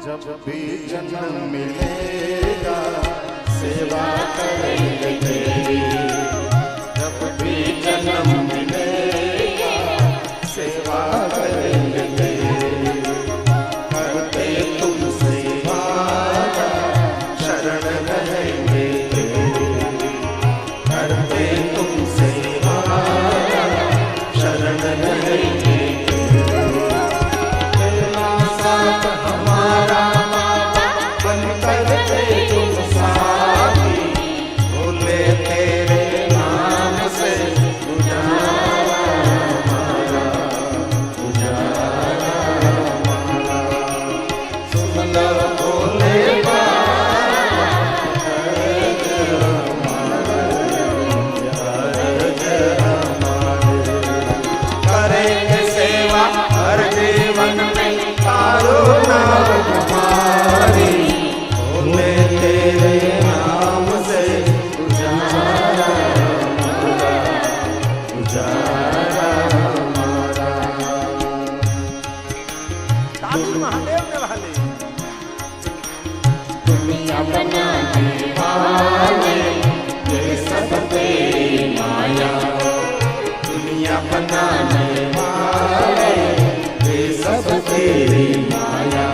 जब भी जन्म मिलेगा सेवा करेंगे तेरी, जब भी जन्म मिलेगा सेवा करेंगे तेरी, करते तुमसे वादा शरण रहेंगे तेरी, करते तुमसे वादा शरण रहेंगे। दुनिया बनाने वाले ये सब तेरी माया, दुनिया बनाने वाले ये सब तेरी माया,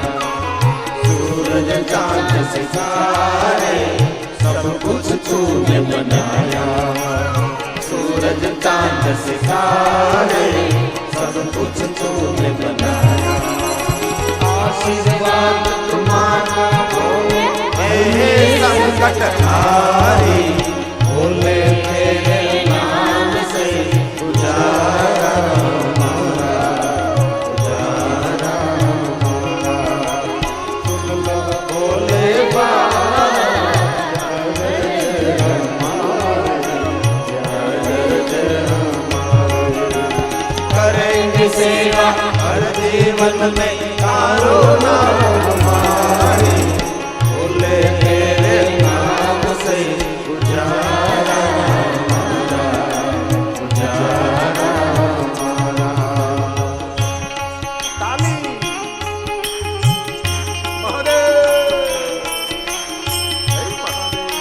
सूरज चांद सितारे सब कुछ तूने बनाया, सूरज चांद सितारे सब कुछ तूने बनाया, आशीर्वाद तुम्हारा संकट हारी, बोले तेरे नाम से उजाला हमारा, उजाला हमारा, सुन लो बोले बाबा जय हमारे, जय हमारे, करेंगे सेवा हर जीवन में करुणा हमारी, बोले तेरे नाम से उजाला हमारा, उजाला हमारा। ताली महादेव, जय महादेव।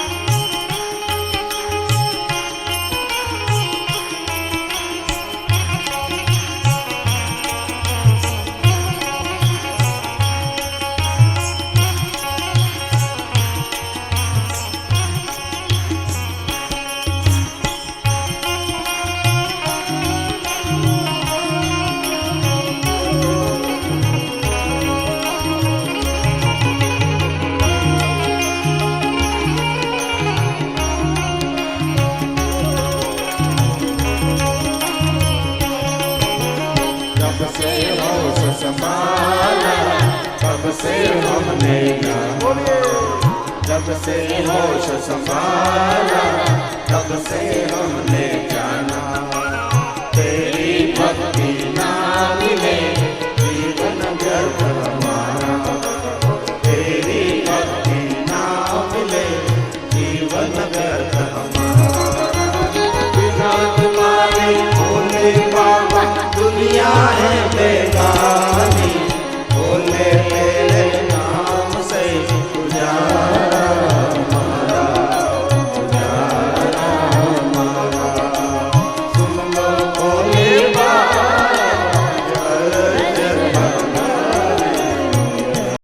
जब से होश संभाला तब से हमने गाया, जब से होश संभाला तब से हमने